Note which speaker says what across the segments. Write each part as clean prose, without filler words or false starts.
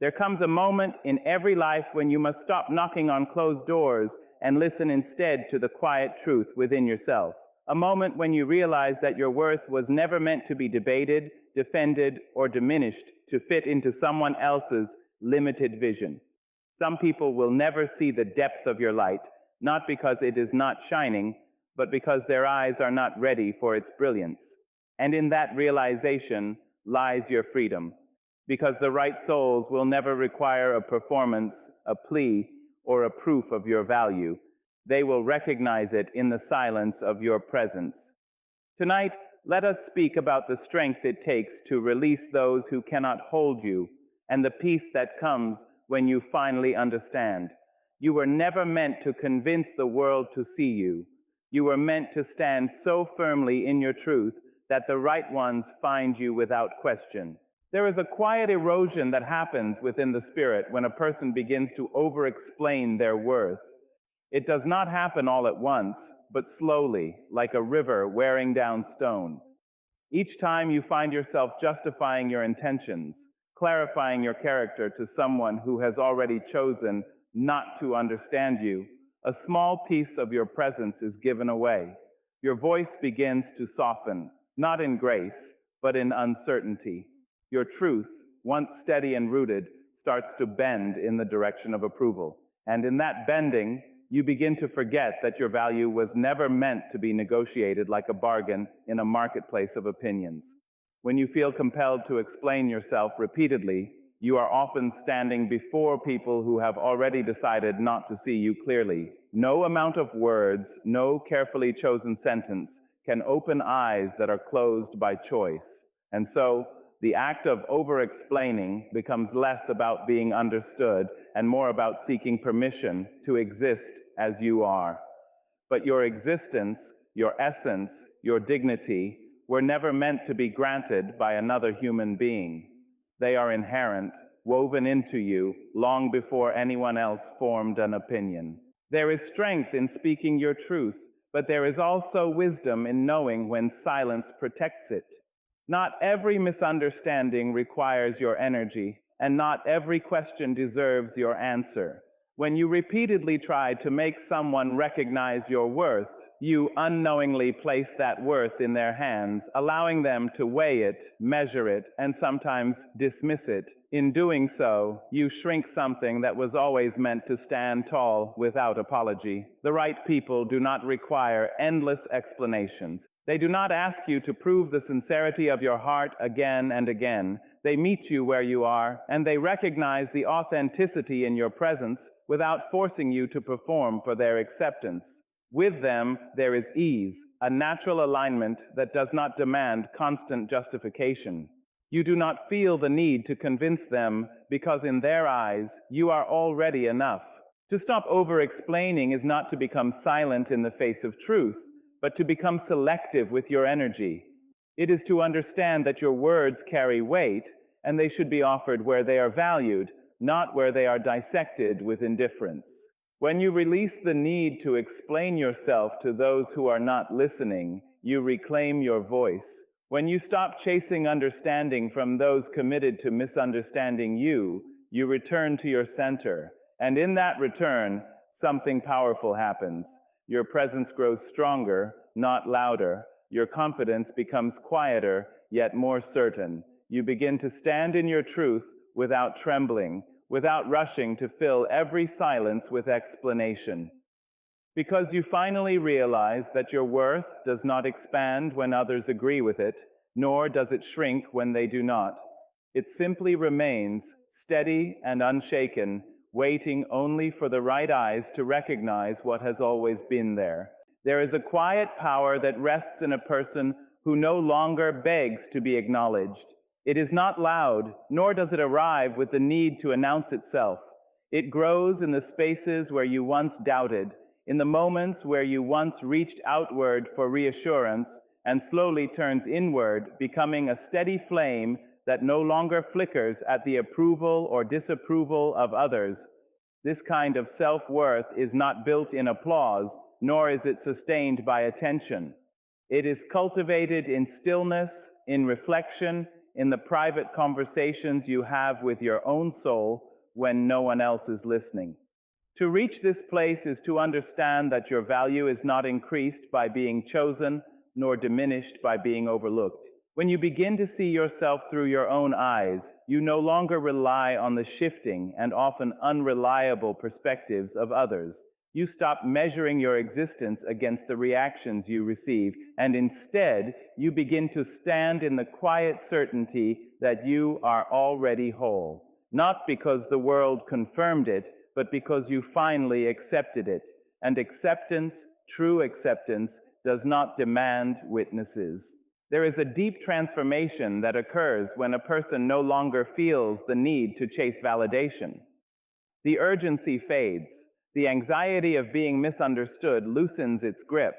Speaker 1: There comes a moment in every life when you must stop knocking on closed doors and listen instead to the quiet truth within yourself. A moment when you realize that your worth was never meant to be debated, defended, or diminished to fit into someone else's limited vision. Some people will never see the depth of your light, not because it is not shining, but because their eyes are not ready for its brilliance. And in that realization lies your freedom, because the right souls will never require a performance, a plea, or a proof of your value. They will recognize it in the silence of your presence. Tonight, let us speak about the strength it takes to release those who cannot hold you, and the peace that comes when you finally understand. You were never meant to convince the world to see you. You were meant to stand so firmly in your truth that the right ones find you without question. There is a quiet erosion that happens within the spirit when a person begins to over-explain their worth. It does not happen all at once, but slowly, like a river wearing down stone. Each time you find yourself justifying your intentions, clarifying your character to someone who has already chosen not to understand you, a small piece of your presence is given away. Your voice begins to soften, not in grace, but in uncertainty. Your truth, once steady and rooted, starts to bend in the direction of approval. And in that bending, you begin to forget that your value was never meant to be negotiated like a bargain in a marketplace of opinions. When you feel compelled to explain yourself repeatedly, you are often standing before people who have already decided not to see you clearly. No amount of words, no carefully chosen sentence can open eyes that are closed by choice. And so, the act of over-explaining becomes less about being understood and more about seeking permission to exist as you are. But your existence, your essence, your dignity were never meant to be granted by another human being. They are inherent, woven into you long before anyone else formed an opinion. There is strength in speaking your truth, but there is also wisdom in knowing when silence protects it. Not every misunderstanding requires your energy, and not every question deserves your answer. When you repeatedly try to make someone recognize your worth, you unknowingly place that worth in their hands, allowing them to weigh it, measure it, and sometimes dismiss it. In doing so, you shrink something that was always meant to stand tall without apology. The right people do not require endless explanations. They do not ask you to prove the sincerity of your heart again and again. They meet you where you are, and they recognize the authenticity in your presence without forcing you to perform for their acceptance. With them, there is ease, a natural alignment that does not demand constant justification. You do not feel the need to convince them because in their eyes, you are already enough. To stop over-explaining is not to become silent in the face of truth, but to become selective with your energy. It is to understand that your words carry weight, and they should be offered where they are valued, not where they are dissected with indifference. When you release the need to explain yourself to those who are not listening, you reclaim your voice. When you stop chasing understanding from those committed to misunderstanding you, you return to your center. And in that return, something powerful happens. Your presence grows stronger, not louder. Your confidence becomes quieter, yet more certain. You begin to stand in your truth without trembling, without rushing to fill every silence with explanation. Because you finally realize that your worth does not expand when others agree with it, nor does it shrink when they do not. It simply remains steady and unshaken, waiting only for the right eyes to recognize what has always been there. There is a quiet power that rests in a person who no longer begs to be acknowledged. It is not loud, nor does it arrive with the need to announce itself. It grows in the spaces where you once doubted, in the moments where you once reached outward for reassurance, and slowly turns inward, becoming a steady flame that no longer flickers at the approval or disapproval of others. This kind of self-worth is not built in applause, nor is it sustained by attention. It is cultivated in stillness, in reflection, in the private conversations you have with your own soul when no one else is listening. To reach this place is to understand that your value is not increased by being chosen, nor diminished by being overlooked. When you begin to see yourself through your own eyes, you no longer rely on the shifting and often unreliable perspectives of others. You stop measuring your existence against the reactions you receive, and instead, you begin to stand in the quiet certainty that you are already whole. Not because the world confirmed it, but because you finally accepted it. And acceptance, true acceptance, does not demand witnesses. There is a deep transformation that occurs when a person no longer feels the need to chase validation. The urgency fades. The anxiety of being misunderstood loosens its grip.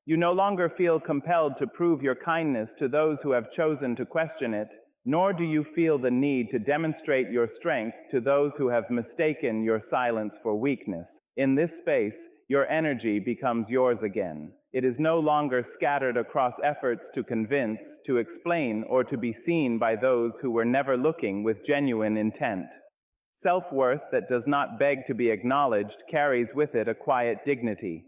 Speaker 1: You no longer feel compelled to prove your kindness to those who have chosen to question it, nor do you feel the need to demonstrate your strength to those who have mistaken your silence for weakness. In this space, your energy becomes yours again. It is no longer scattered across efforts to convince, to explain, or to be seen by those who were never looking with genuine intent. Self-worth that does not beg to be acknowledged carries with it a quiet dignity.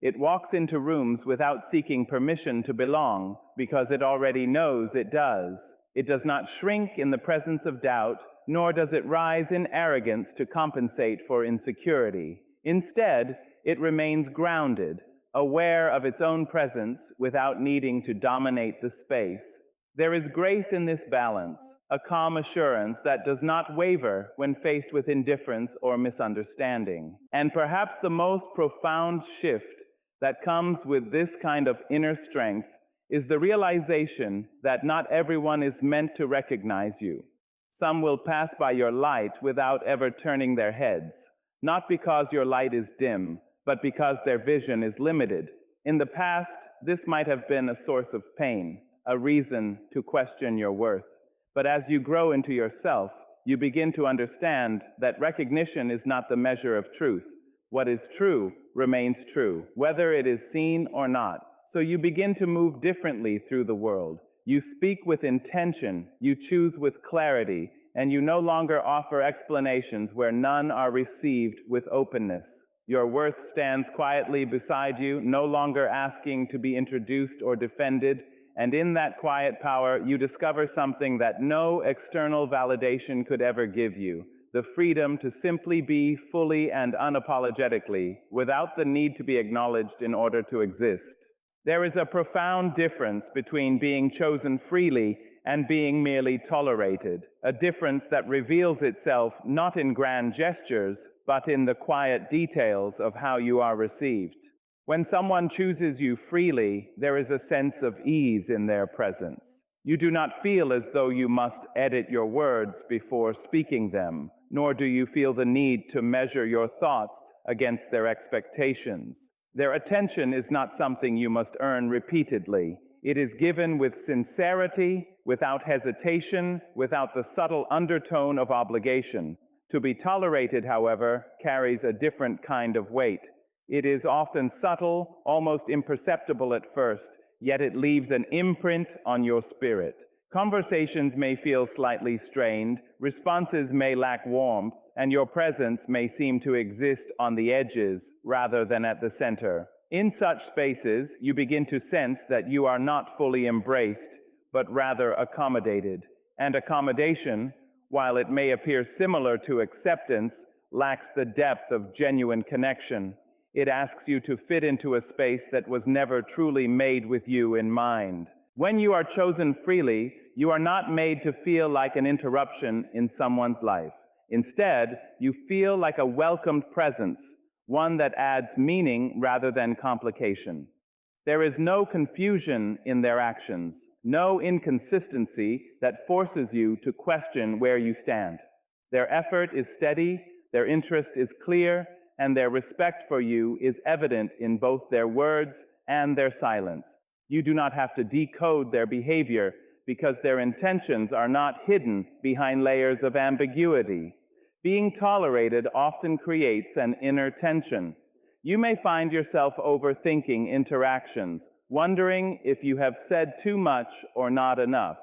Speaker 1: It walks into rooms without seeking permission to belong, because it already knows it does. It does not shrink in the presence of doubt, nor does it rise in arrogance to compensate for insecurity. Instead, it remains grounded, aware of its own presence without needing to dominate the space. There is grace in this balance, a calm assurance that does not waver when faced with indifference or misunderstanding. And perhaps the most profound shift that comes with this kind of inner strength is the realization that not everyone is meant to recognize you. Some will pass by your light without ever turning their heads, not because your light is dim, but because their vision is limited. In the past, this might have been a source of pain, a reason to question your worth. But as you grow into yourself, you begin to understand that recognition is not the measure of truth. What is true remains true, whether it is seen or not. So you begin to move differently through the world. You speak with intention, you choose with clarity, and you no longer offer explanations where none are received with openness. Your worth stands quietly beside you, no longer asking to be introduced or defended, and in that quiet power, you discover something that no external validation could ever give you: the freedom to simply be fully and unapologetically, without the need to be acknowledged in order to exist. There is a profound difference between being chosen freely and being merely tolerated, a difference that reveals itself not in grand gestures, but in the quiet details of how you are received. When someone chooses you freely, there is a sense of ease in their presence. You do not feel as though you must edit your words before speaking them, nor do you feel the need to measure your thoughts against their expectations. Their attention is not something you must earn repeatedly. It is given with sincerity, without hesitation, without the subtle undertone of obligation. To be tolerated, however, carries a different kind of weight. It is often subtle, almost imperceptible at first, yet it leaves an imprint on your spirit. Conversations may feel slightly strained, responses may lack warmth, and your presence may seem to exist on the edges rather than at the center. In such spaces, you begin to sense that you are not fully embraced, but rather accommodated. And accommodation, while it may appear similar to acceptance, lacks the depth of genuine connection. It asks you to fit into a space that was never truly made with you in mind. When you are chosen freely, you are not made to feel like an interruption in someone's life. Instead, you feel like a welcomed presence, one that adds meaning rather than complication. There is no confusion in their actions, no inconsistency that forces you to question where you stand. Their effort is steady, their interest is clear, and their respect for you is evident in both their words and their silence. You do not have to decode their behavior because their intentions are not hidden behind layers of ambiguity. Being tolerated often creates an inner tension. You may find yourself overthinking interactions, wondering if you have said too much or not enough.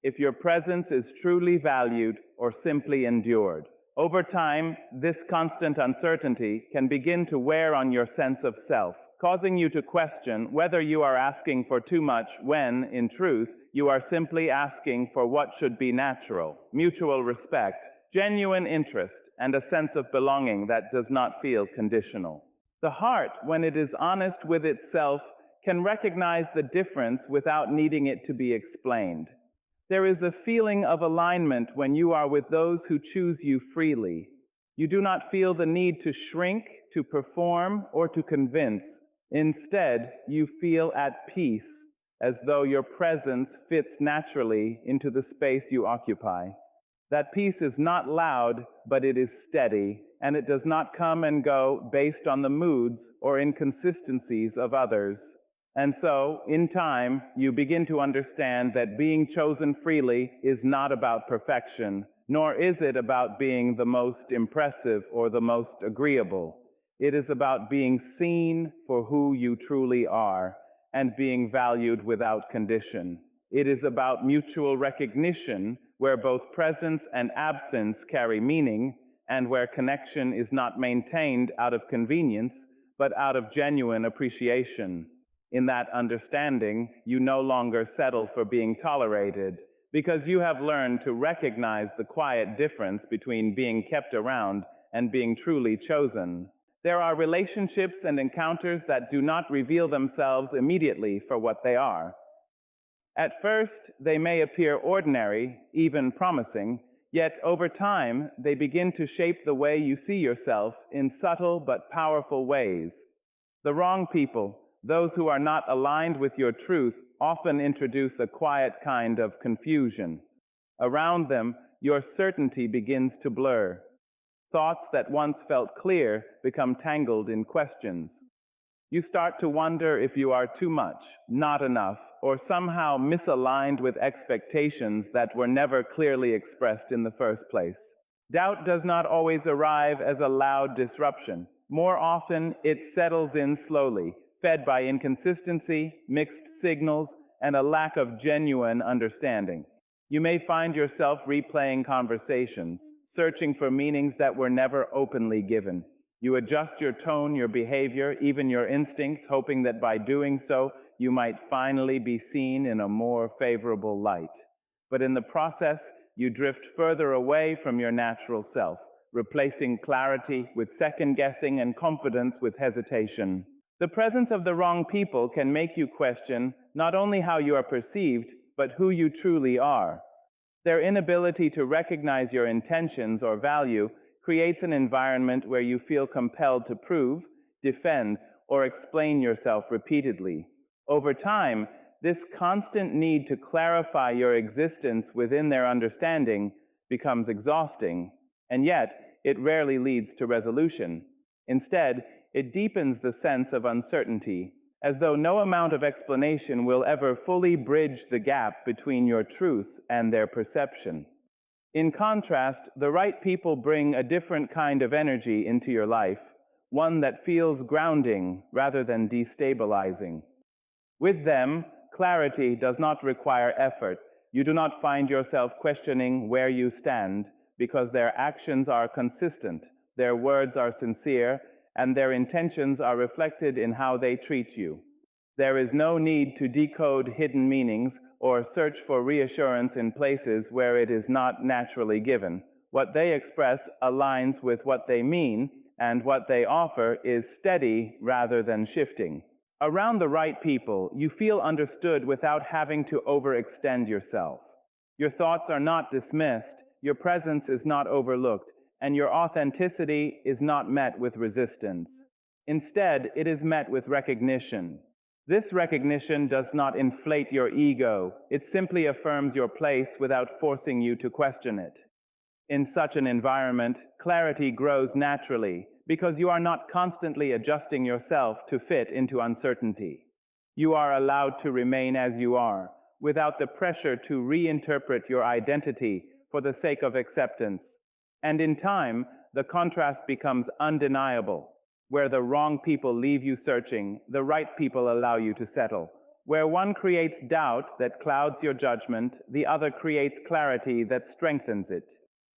Speaker 1: if your presence is truly valued or simply endured. Over time, this constant uncertainty can begin to wear on your sense of self, causing you to question whether you are asking for too much when, in truth, you are simply asking for what should be natural: mutual respect, genuine interest, and a sense of belonging that does not feel conditional. The heart, when it is honest with itself, can recognize the difference without needing it to be explained. There is a feeling of alignment when you are with those who choose you freely. You do not feel the need to shrink, to perform, or to convince. Instead, you feel at peace, as though your presence fits naturally into the space you occupy. That peace is not loud, but it is steady, and it does not come and go based on the moods or inconsistencies of others. And so, in time, you begin to understand that being chosen freely is not about perfection, nor is it about being the most impressive or the most agreeable. It is about being seen for who you truly are and being valued without condition. It is about mutual recognition, where both presence and absence carry meaning, and where connection is not maintained out of convenience, but out of genuine appreciation. In that understanding, you no longer settle for being tolerated, because you have learned to recognize the quiet difference between being kept around and being truly chosen. There are relationships and encounters that do not reveal themselves immediately for what they are. At first, they may appear ordinary, even promising, yet over time, they begin to shape the way you see yourself in subtle but powerful ways. The wrong people, those who are not aligned with your truth, often introduce a quiet kind of confusion. Around them, your certainty begins to blur. Thoughts that once felt clear become tangled in questions. You start to wonder if you are too much, not enough, or somehow misaligned with expectations that were never clearly expressed in the first place. Doubt does not always arrive as a loud disruption. More often, it settles in slowly, fed by inconsistency, mixed signals, and a lack of genuine understanding. You may find yourself replaying conversations, searching for meanings that were never openly given. You adjust your tone, your behavior, even your instincts, hoping that by doing so, you might finally be seen in a more favorable light. But in the process, you drift further away from your natural self, replacing clarity with second-guessing and confidence with hesitation. The presence of the wrong people can make you question not only how you are perceived, but who you truly are. Their inability to recognize your intentions or value creates an environment where you feel compelled to prove, defend, or explain yourself repeatedly. Over time, this constant need to clarify your existence within their understanding becomes exhausting, and yet it rarely leads to resolution. Instead, it deepens the sense of uncertainty, as though no amount of explanation will ever fully bridge the gap between your truth and their perception. In contrast, the right people bring a different kind of energy into your life, one that feels grounding rather than destabilizing. With them, clarity does not require effort. You do not find yourself questioning where you stand, because their actions are consistent, their words are sincere, and their intentions are reflected in how they treat you. There is no need to decode hidden meanings or search for reassurance in places where it is not naturally given. What they express aligns with what they mean, and what they offer is steady rather than shifting. Around the right people, you feel understood without having to overextend yourself. Your thoughts are not dismissed, your presence is not overlooked, and your authenticity is not met with resistance. Instead, it is met with recognition. This recognition does not inflate your ego, it simply affirms your place without forcing you to question it. In such an environment, clarity grows naturally, because you are not constantly adjusting yourself to fit into uncertainty. You are allowed to remain as you are, without the pressure to reinterpret your identity for the sake of acceptance. And in time, the contrast becomes undeniable. Where the wrong people leave you searching, the right people allow you to settle. Where one creates doubt that clouds your judgment, the other creates clarity that strengthens it.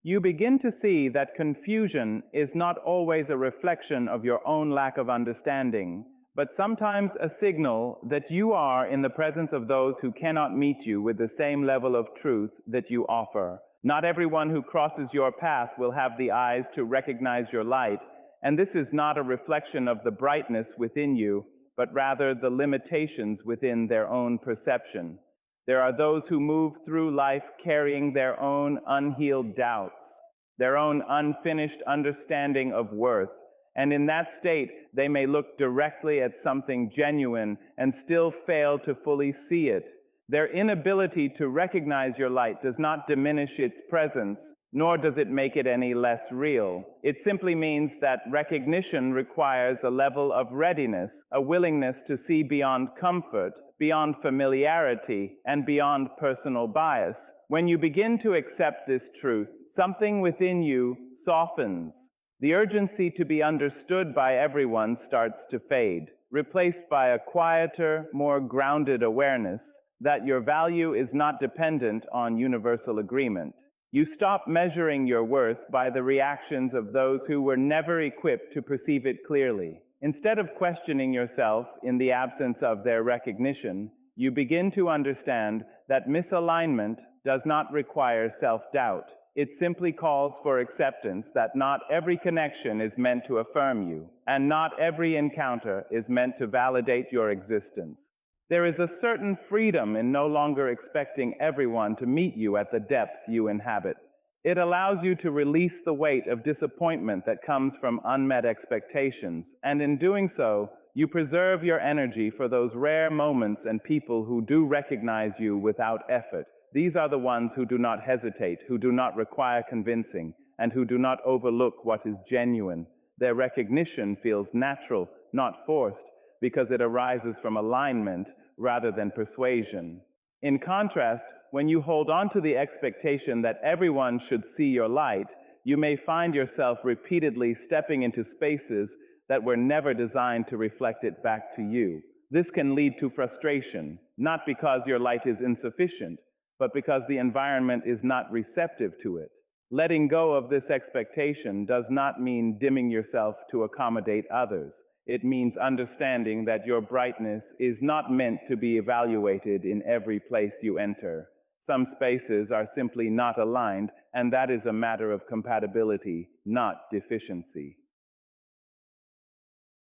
Speaker 1: You begin to see that confusion is not always a reflection of your own lack of understanding, but sometimes a signal that you are in the presence of those who cannot meet you with the same level of truth that you offer. Not everyone who crosses your path will have the eyes to recognize your light, and this is not a reflection of the brightness within you, but rather the limitations within their own perception. There are those who move through life carrying their own unhealed doubts, their own unfinished understanding of worth, and in that state they may look directly at something genuine and still fail to fully see it. Their inability to recognize your light does not diminish its presence, nor does it make it any less real. It simply means that recognition requires a level of readiness, a willingness to see beyond comfort, beyond familiarity, and beyond personal bias. When you begin to accept this truth, something within you softens. The urgency to be understood by everyone starts to fade, replaced by a quieter, more grounded awareness that your value is not dependent on universal agreement. You stop measuring your worth by the reactions of those who were never equipped to perceive it clearly. Instead of questioning yourself in the absence of their recognition, you begin to understand that misalignment does not require self-doubt. It simply calls for acceptance that not every connection is meant to affirm you, and not every encounter is meant to validate your existence. There is a certain freedom in no longer expecting everyone to meet you at the depth you inhabit. It allows you to release the weight of disappointment that comes from unmet expectations, and in doing so, you preserve your energy for those rare moments and people who do recognize you without effort. These are the ones who do not hesitate, who do not require convincing, and who do not overlook what is genuine. Their recognition feels natural, not forced, because it arises from alignment rather than persuasion. In contrast, when you hold on to the expectation that everyone should see your light, you may find yourself repeatedly stepping into spaces that were never designed to reflect it back to you. This can lead to frustration, not because your light is insufficient, but because the environment is not receptive to it. Letting go of this expectation does not mean dimming yourself to accommodate others. It means understanding that your brightness is not meant to be evaluated in every place you enter. Some spaces are simply not aligned, and that is a matter of compatibility, not deficiency.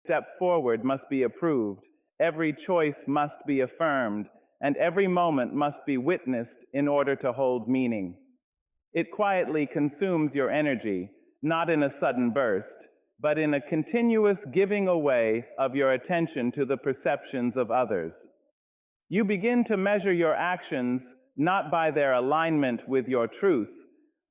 Speaker 1: Step forward must be approved, every choice must be affirmed, and every moment must be witnessed in order to hold meaning. It quietly consumes your energy, not in a sudden burst, but in a continuous giving away of your attention to the perceptions of others. You begin to measure your actions not by their alignment with your truth,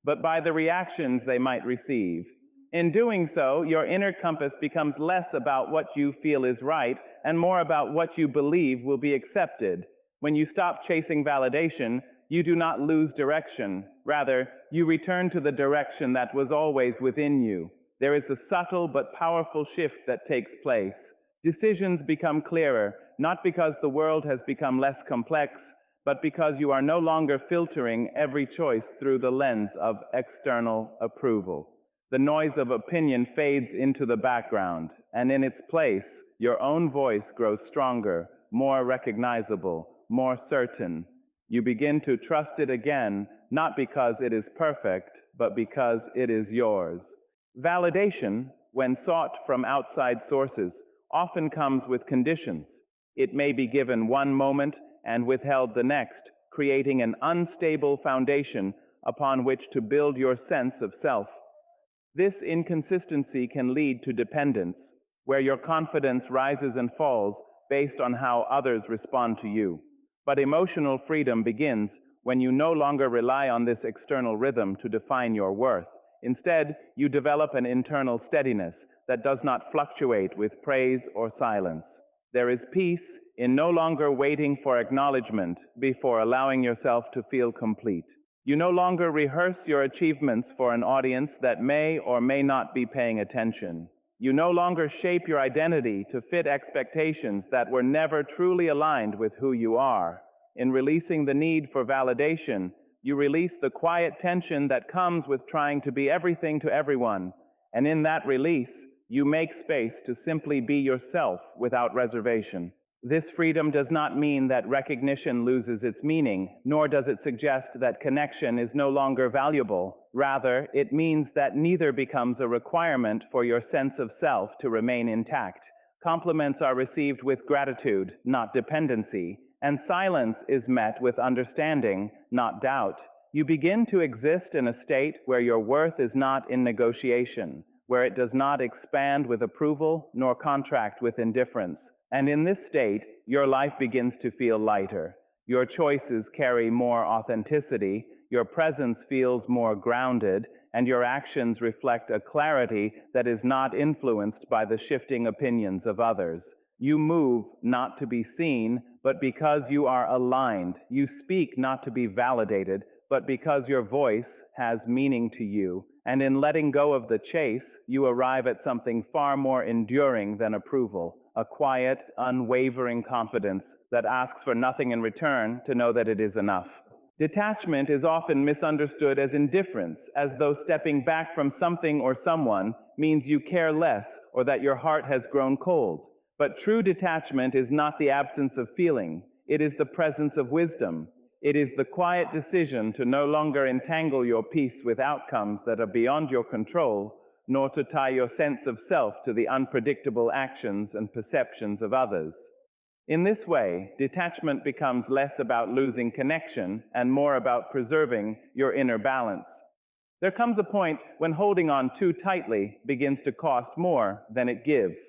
Speaker 1: but by the reactions they might receive. In doing so, your inner compass becomes less about what you feel is right and more about what you believe will be accepted. When you stop chasing validation, you do not lose direction. Rather, you return to the direction that was always within you. There is a subtle but powerful shift that takes place. Decisions become clearer, not because the world has become less complex, but because you are no longer filtering every choice through the lens of external approval. The noise of opinion fades into the background, and in its place, your own voice grows stronger, more recognizable, more certain. You begin to trust it again, not because it is perfect, but because it is yours. Validation, when sought from outside sources, often comes with conditions. It may be given one moment and withheld the next, creating an unstable foundation upon which to build your sense of self. This inconsistency can lead to dependence, where your confidence rises and falls based on how others respond to you. But emotional freedom begins when you no longer rely on this external rhythm to define your worth. Instead, you develop an internal steadiness that does not fluctuate with praise or silence. There is peace in no longer waiting for acknowledgement before allowing yourself to feel complete. You no longer rehearse your achievements for an audience that may or may not be paying attention. You no longer shape your identity to fit expectations that were never truly aligned with who you are. In releasing the need for validation, you release the quiet tension that comes with trying to be everything to everyone. And in that release, you make space to simply be yourself without reservation. This freedom does not mean that recognition loses its meaning, nor does it suggest that connection is no longer valuable. Rather, it means that neither becomes a requirement for your sense of self to remain intact. Compliments are received with gratitude, not dependency, and silence is met with understanding, not doubt. You begin to exist in a state where your worth is not in negotiation, where it does not expand with approval nor contract with indifference. And in this state, your life begins to feel lighter. Your choices carry more authenticity, your presence feels more grounded, and your actions reflect a clarity that is not influenced by the shifting opinions of others. You move not to be seen, but because you are aligned. You speak not to be validated, but because your voice has meaning to you. And in letting go of the chase, you arrive at something far more enduring than approval, a quiet, unwavering confidence that asks for nothing in return to know that it is enough. Detachment is often misunderstood as indifference, as though stepping back from something or someone means you care less or that your heart has grown cold. But true detachment is not the absence of feeling, it is the presence of wisdom. It is the quiet decision to no longer entangle your peace with outcomes that are beyond your control, nor to tie your sense of self to the unpredictable actions and perceptions of others. In this way, detachment becomes less about losing connection and more about preserving your inner balance. There comes a point when holding on too tightly begins to cost more than it gives.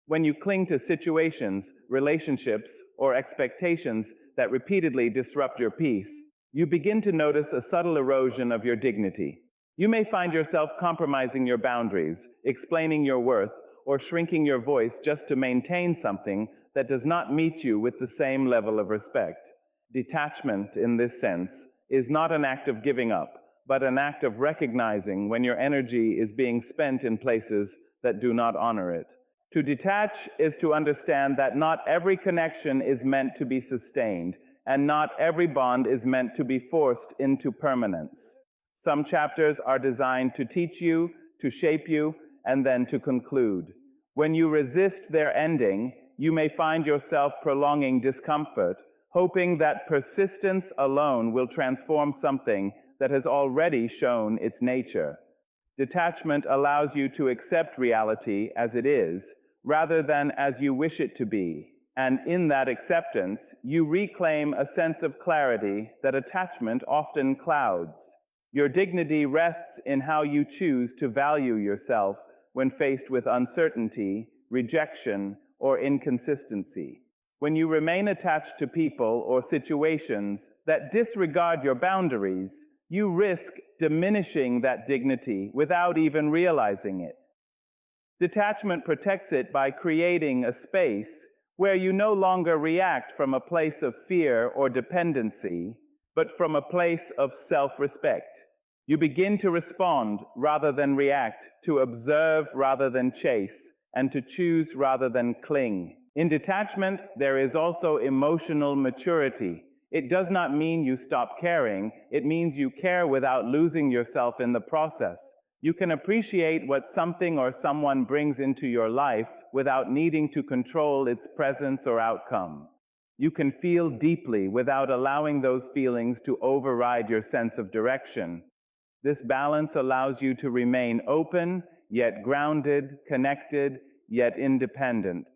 Speaker 1: When you cling to situations, relationships, or expectations that repeatedly disrupt your peace, you begin to notice a subtle erosion of your dignity. You may find yourself compromising your boundaries, explaining your worth, or shrinking your voice just to maintain something that does not meet you with the same level of respect. Detachment, in this sense, is not an act of giving up, but an act of recognizing when your energy is being spent in places that do not honor it. To detach is to understand that not every connection is meant to be sustained, and not every bond is meant to be forced into permanence. Some chapters are designed to teach you, to shape you, and then to conclude. When you resist their ending, you may find yourself prolonging discomfort, hoping that persistence alone will transform something that has already shown its nature. Detachment allows you to accept reality as it is, rather than as you wish it to be. And in that acceptance, you reclaim a sense of clarity that attachment often clouds. Your dignity rests in how you choose to value yourself when faced with uncertainty, rejection, or inconsistency. When you remain attached to people or situations that disregard your boundaries, you risk diminishing that dignity without even realizing it. Detachment protects it by creating a space where you no longer react from a place of fear or dependency, but from a place of self-respect. You begin to respond rather than react, to observe rather than chase, and to choose rather than cling. In detachment, there is also emotional maturity. It does not mean you stop caring, it means you care without losing yourself in the process. You can appreciate what something or someone brings into your life without needing to control its presence or outcome. You can feel deeply without allowing those feelings to override your sense of direction. This balance allows you to remain open, yet grounded, connected, yet independent.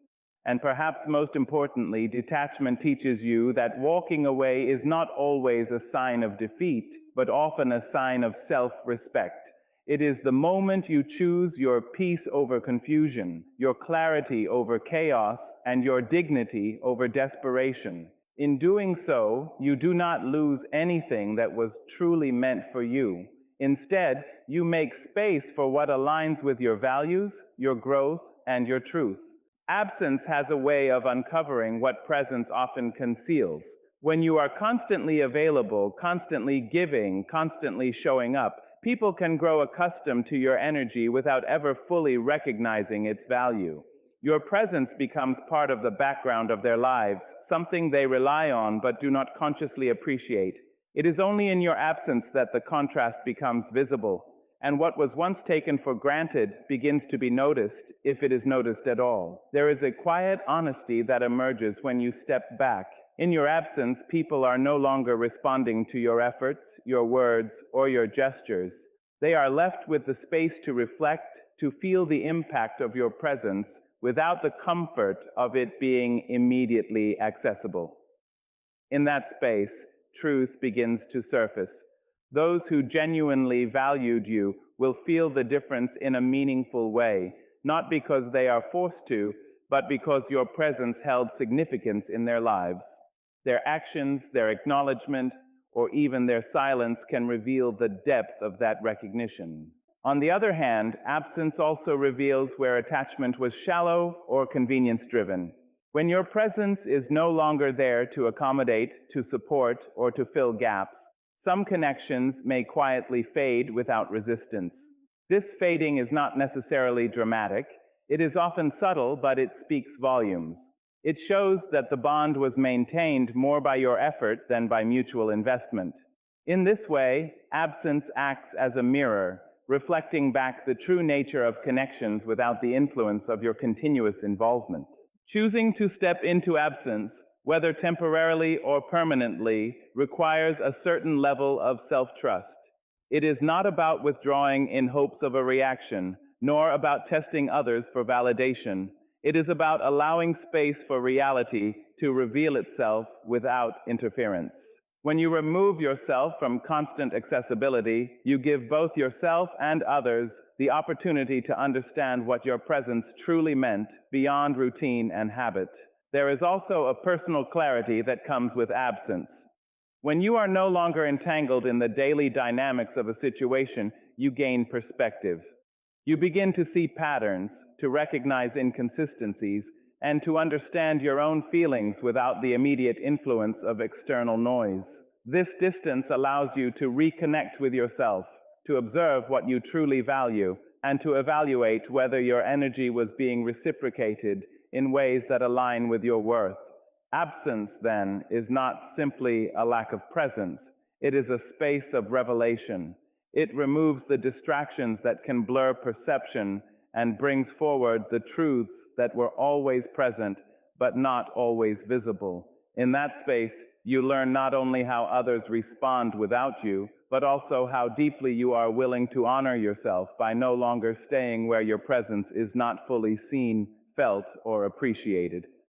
Speaker 1: And perhaps most importantly, detachment teaches you that walking away is not always a sign of defeat, but often a sign of self-respect. It is the moment you choose your peace over confusion, your clarity over chaos, and your dignity over desperation. In doing so, you do not lose anything that was truly meant for you. Instead, you make space for what aligns with your values, your growth, and your truth. Absence has a way of uncovering what presence often conceals. When you are constantly available, constantly giving, constantly showing up, People can grow accustomed to your energy without ever fully recognizing its value. Your presence becomes part of the background of their lives, something they rely on but do not consciously appreciate. It is only in your absence that the contrast becomes visible, and what was once taken for granted begins to be noticed, if it is noticed at all. There is a quiet honesty that emerges when you step back. In your absence, people are no longer responding to your efforts, your words, or your gestures. They are left with the space to reflect, to feel the impact of your presence without the comfort of it being immediately accessible. In that space, truth begins to surface. Those who genuinely valued you will feel the difference in a meaningful way, not because they are forced to, but because your presence held significance in their lives. Their actions, their acknowledgement, or even their silence can reveal the depth of that recognition. On the other hand, absence also reveals where attachment was shallow or convenience-driven. When your presence is no longer there to accommodate, to support, or to fill gaps, some connections may quietly fade without resistance. This fading is not necessarily dramatic. It is often subtle, but it speaks volumes. It shows that the bond was maintained more by your effort than by mutual investment. In this way, absence acts as a mirror, reflecting back the true nature of connections without the influence of your continuous involvement. Choosing to step into absence, whether temporarily or permanently, requires a certain level of self-trust. It is not about withdrawing in hopes of a reaction, nor about testing others for validation. It is about allowing space for reality to reveal itself without interference. When you remove yourself from constant accessibility, you give both yourself and others the opportunity to understand what your presence truly meant beyond routine and habit. There is also a personal clarity that comes with absence. When you are no longer entangled in the daily dynamics of a situation, you gain perspective. You begin to see patterns, to recognize inconsistencies, and to understand your own feelings without the immediate influence of external noise. This distance allows you to reconnect with yourself, to observe what you truly value, and to evaluate whether your energy was being reciprocated in ways that align with your worth. Absence, then, is not simply a lack of presence. It is a space of revelation. It removes the distractions that can blur perception and brings forward the truths that were always present but not always visible. In that space, you learn not only how others respond without you, but also how deeply you are willing to honor yourself by no longer staying where your presence is not fully seen, felt, or appreciated.